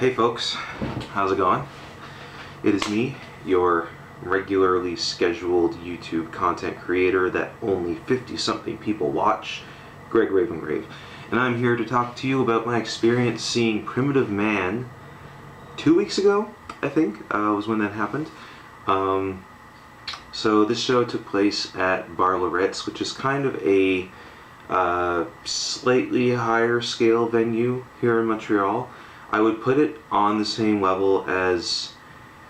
Hey folks, how's it going? It is me, your regularly scheduled YouTube content creator that only 50-something people watch, Greg Ravengrave, and I'm here to talk to you about my experience seeing Primitive Man 2 weeks ago, I think, was when that happened. So this show took place at Bar Ritz, which is kind of a slightly higher scale venue here in Montreal. I would put it on the same level as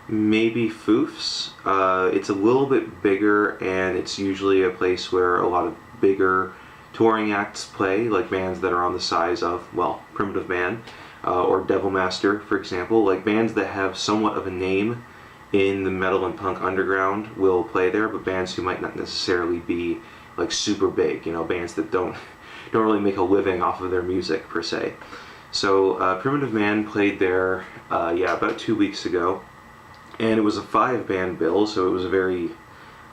maybe Foof's. It's a little bit bigger, and it's usually a place where a lot of bigger touring acts play, like bands that are on the size of, well, Primitive Man or Devil Master, for example. Like bands that have somewhat of a name in the metal and punk underground will play there, but bands who might not necessarily be like super big, you know, bands that don't really make a living off of their music per se. So Primitive Man played there, about 2 weeks ago, and it was a 5-band bill, so it was a very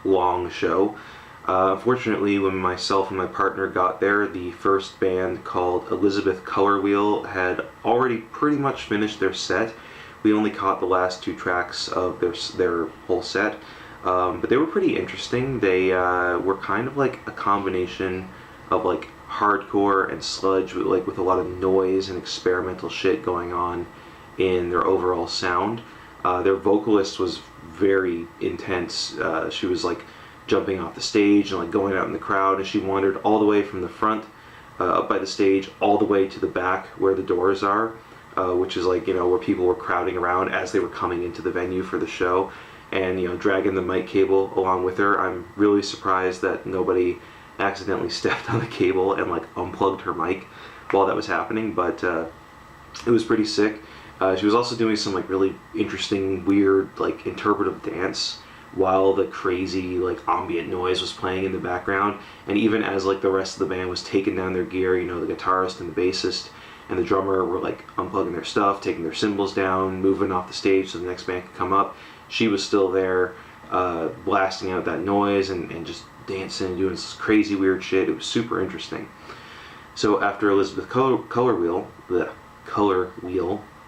long show. Unfortunately, when myself and my partner got there, the first band, called Elizabeth Color Wheel, had already pretty much finished their set. We only caught the last 2 tracks of their whole set, but they were pretty interesting. They were kind of like a combination of like hardcore and sludge with a lot of noise and experimental shit going on in their overall sound. Their vocalist was very intense. She was like jumping off the stage and like going out in the crowd, and she wandered all the way from the front up by the stage all the way to the back where the doors are, which is like, you know, where people were crowding around as they were coming into the venue for the show, and, you know, dragging the mic cable along with her. I'm really surprised that nobody accidentally stepped on the cable and like unplugged her mic while that was happening, but it was pretty sick. She was also doing some like really interesting, weird, like interpretive dance while the crazy like ambient noise was playing in the background, and even as like the rest of the band was taking down their gear, you know, the guitarist and the bassist and the drummer were like unplugging their stuff, taking their cymbals down, moving off the stage so the next band could come up. She was still there, blasting out that noise and just dancing and doing this crazy weird shit. It was super interesting. So after Elizabeth Color Wheel,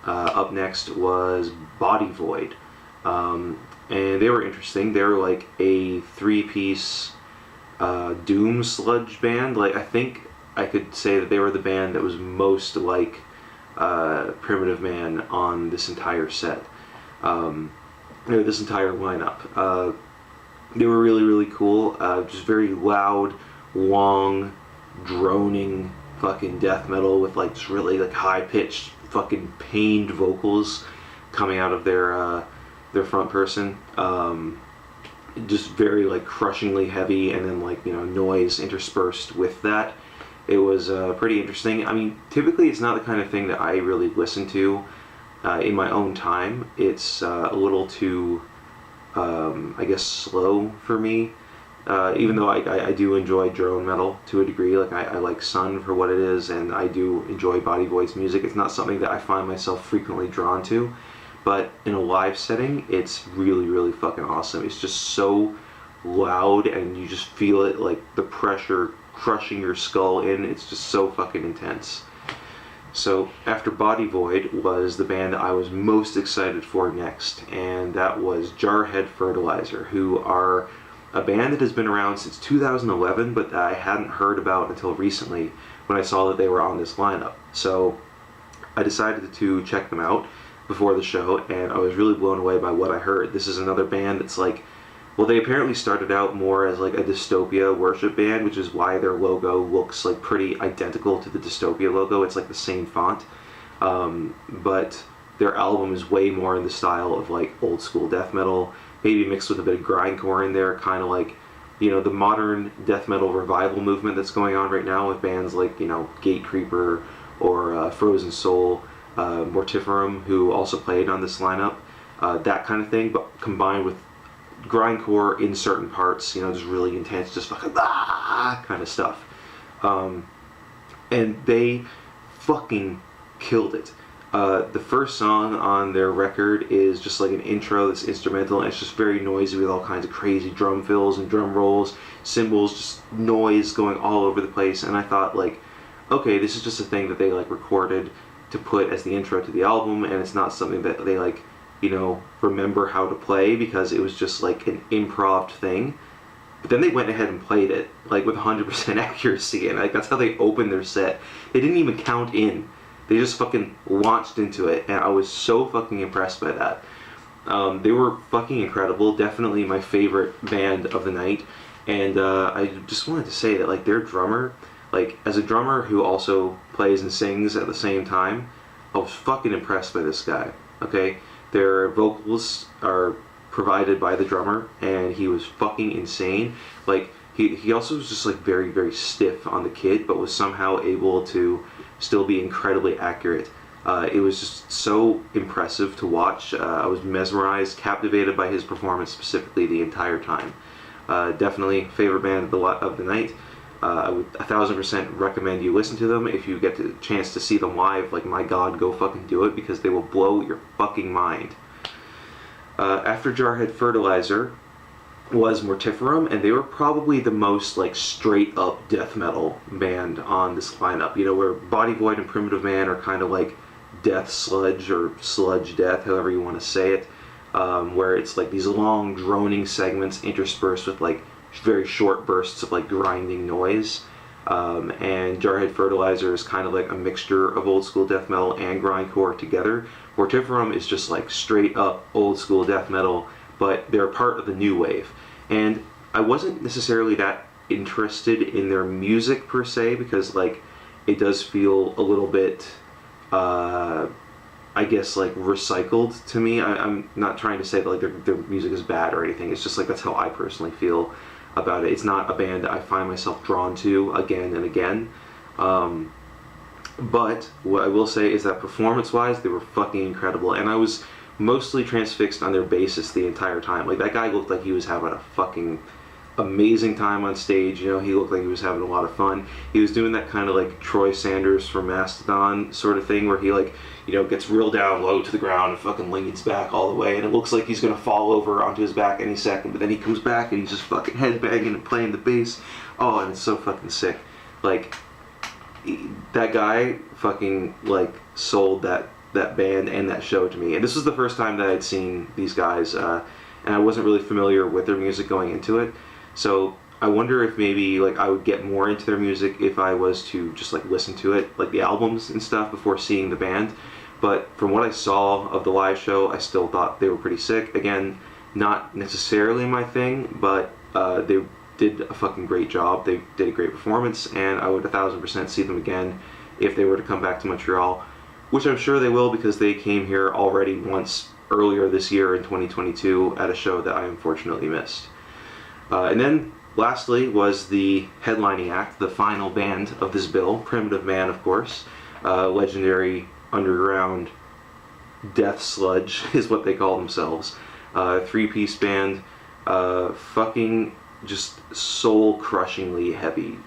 up next was Body Void, and they were interesting. They were like a 3-piece doom sludge band. Like, I think I could say that they were the band that was most like Primitive Man on this entire set, this entire lineup. They were really, really cool. Just very loud, long, droning fucking death metal with like just really like high-pitched fucking pained vocals coming out of their front person. Just very like crushingly heavy, and then like, you know, noise interspersed with that. It was pretty interesting. I mean, typically it's not the kind of thing that I really listen to in my own time. It's a little too I guess slow for me, even though I do enjoy drone metal to a degree. Like I like Sun for what it is, and I do enjoy Body Void's music. It's not something that I find myself frequently drawn to, but in a live setting it's really, really fucking awesome. It's just so loud, and you just feel it, like the pressure crushing your skull in. It's just so fucking intense. So after Body Void was the band that I was most excited for next, and that was Jarhead Fertilizer, who are a band that has been around since 2011, but that I hadn't heard about until recently when I saw that they were on this lineup. So I decided to check them out before the show, and I was really blown away by what I heard. This is another band that's like, well, they apparently started out more as like a dystopia worship band, which is why their logo looks like pretty identical to the dystopia logo. It's like the same font, but their album is way more in the style of like old school death metal, maybe mixed with a bit of grindcore in there, kind of like, you know, the modern death metal revival movement that's going on right now with bands like, you know, Gatecreeper or Frozen Soul, Mortiferum, who also played on this lineup, that kind of thing, but combined with grindcore in certain parts, you know, just really intense, just fucking kind of stuff. And they fucking killed it. The first song on their record is just like an intro that's instrumental, and it's just very noisy with all kinds of crazy drum fills and drum rolls, cymbals, just noise going all over the place. And I thought, like, okay, this is just a thing that they like recorded to put as the intro to the album, and it's not something that they like, remember how to play because it was just like an improv thing. But then they went ahead and played it like with 100% accuracy, and like that's how they opened their set. They didn't even count in. They just fucking launched into it, and I was so fucking impressed by that. They were fucking incredible. Definitely my favorite band of the night. And I just wanted to say that like their drummer, like as a drummer who also plays and sings at the same time, I was fucking impressed by this guy. Okay, their vocals are provided by the drummer, and he was fucking insane. Like he also was just like very, very stiff on the kit, but was somehow able to still be incredibly accurate. It was just so impressive to watch. I was mesmerized, captivated by his performance specifically the entire time. Definitely favorite band of the night. I would 1000% recommend you listen to them. If you get the chance to see them live, like my god, go fucking do it, because they will blow your fucking mind. After Jarhead, Fertilizer was Mortiferum, and they were probably the most like straight up death metal band on this lineup. Where Body Void and Primitive Man are kind of like death sludge or sludge death, however you want to say it, where it's like these long droning segments interspersed with like very short bursts of like grinding noise. And Jarhead, Fertilizer is kind of like a mixture of old school death metal and grindcore together. Mortiferum is just like straight up old school death metal, but they're part of the new wave. And I wasn't necessarily that interested in their music per se, because like it does feel a little bit I guess like recycled to me. I'm not trying to say that like their music is bad or anything. It's just like that's how I personally feel about it. It's not a band that I find myself drawn to again and again. But what I will say is that performance-wise, they were fucking incredible, and I was mostly transfixed on their bassist the entire time. Like that guy looked like he was having a fucking amazing time on stage. He looked like he was having a lot of fun. He was doing that kind of like Troy Sanders from Mastodon sort of thing, where he like gets real down low to the ground and fucking leans back all the way, and it looks like he's gonna fall over onto his back any second, but then he comes back and he's just fucking headbanging and playing the bass. Oh, and it's so fucking sick. Like that guy fucking like sold that band and that show to me. And this was the first time that I'd seen these guys, and I wasn't really familiar with their music going into it. So I wonder if maybe like I would get more into their music if I was to just like listen to it, like the albums and stuff, before seeing the band. But from what I saw of the live show, I still thought they were pretty sick. Again, not necessarily my thing, but they did a fucking great job. They did a great performance, and I would 1000% see them again if they were to come back to Montreal, which I'm sure they will, because they came here already once earlier this year in 2022 at a show that I unfortunately missed. And then lastly was the headlining act, the final band of this bill, Primitive Man, of course. Legendary underground death sludge is what they call themselves. Three-piece band, fucking just soul-crushingly heavy.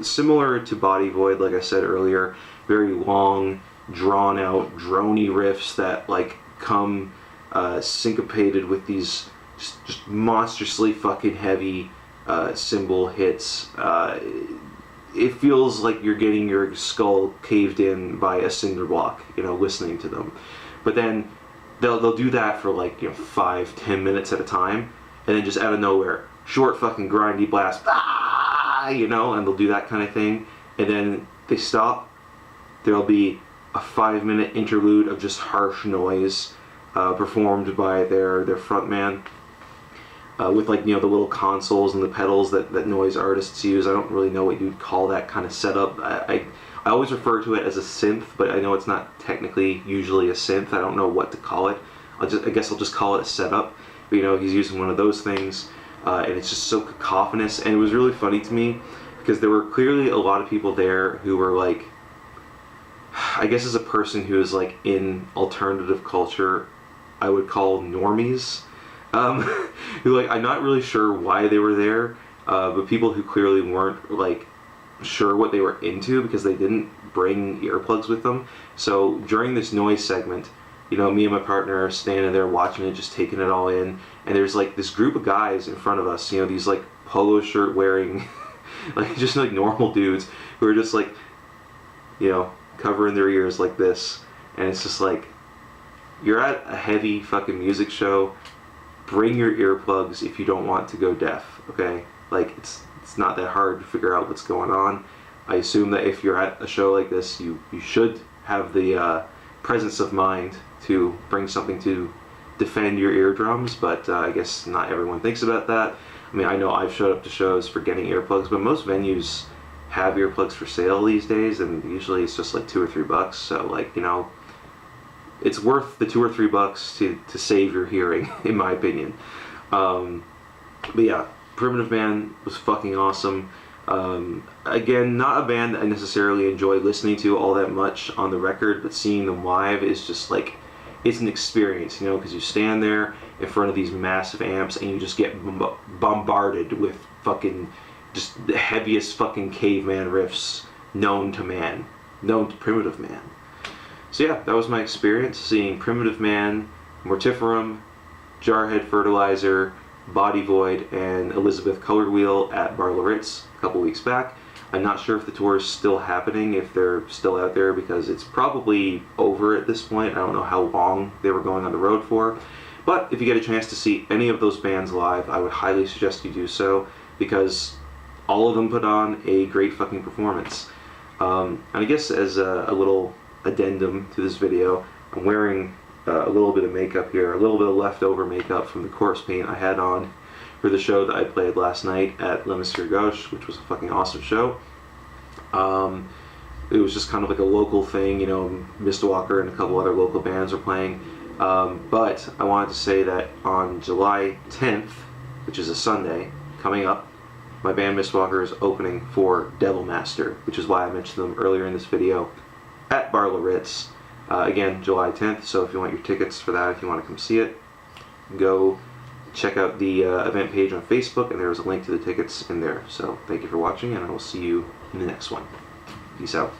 Similar to Body Void, like I said earlier, very long, drawn-out, drony riffs that like come syncopated with these just monstrously fucking heavy cymbal hits. It feels like you're getting your skull caved in by a cinder block, listening to them. But then they'll do that for like 5-10 minutes at a time, and then just out of nowhere, short fucking grindy blast, and they'll do that kind of thing, and then they stop. There'll be a 5-minute interlude of just harsh noise performed by their frontman. With like the little consoles and the pedals that noise artists use. I don't really know what you'd call that kind of setup. I always refer to it as a synth, but I know it's not technically usually a synth. I don't know what to call it. I guess I'll just call it a setup. But, he's using one of those things, and it's just so cacophonous. And it was really funny to me because there were clearly a lot of people there who were like, I guess as a person who is like in alternative culture, I would call normies. Who like I'm not really sure why they were there, but people who clearly weren't like sure what they were into because they didn't bring earplugs with them. So during this noise segment, me and my partner are standing there watching it, just taking it all in, and there's like this group of guys in front of us, these like polo shirt wearing like just like normal dudes who are just like covering their ears like this, and it's just like, you're at a heavy fucking music show. Bring your earplugs if you don't want to go deaf, okay? Like, it's not that hard to figure out what's going on. I assume that if you're at a show like this, you should have the presence of mind to bring something to defend your eardrums, but I guess not everyone thinks about that. I mean, I know I've showed up to shows for getting earplugs, but most venues have earplugs for sale these days, and usually it's just like $2 or $3, so like, you know, it's worth the $2 or $3 to save your hearing, in my opinion. But yeah, Primitive Man was fucking awesome. Again, not a band that I necessarily enjoy listening to all that much on the record, but seeing them live is just like, it's an experience, you know, because you stand there in front of these massive amps and you just get bombarded with fucking just the heaviest fucking caveman riffs known to Primitive Man. So yeah, that was my experience seeing Primitive Man, Mortiferum, Jarhead, Fertilizer, Body Void, and Elizabeth Color Wheel at Ritz a couple weeks back. I'm not sure if the tour is still happening, if they're still out there, because it's probably over at this point. I don't know how long they were going on the road for. But if you get a chance to see any of those bands live, I would highly suggest you do so, because all of them put on a great fucking performance. And I guess as a little addendum to this video, I'm wearing a little bit of makeup here, a little bit of leftover makeup from the corpse paint I had on for the show that I played last night at L'Hémisphère Gauche, which was a fucking awesome show. It was just kind of like a local thing, you know, Mistwalker and a couple other local bands were playing. But I wanted to say that on July 10th, which is a Sunday, coming up, my band Mistwalker is opening for Devil Master, which is why I mentioned them earlier in this video, at Ritz. Again, July 10th, so if you want your tickets for that, if you want to come see it, go check out the event page on Facebook, and there's a link to the tickets in there. So thank you for watching, and I will see you in the next one. Peace out.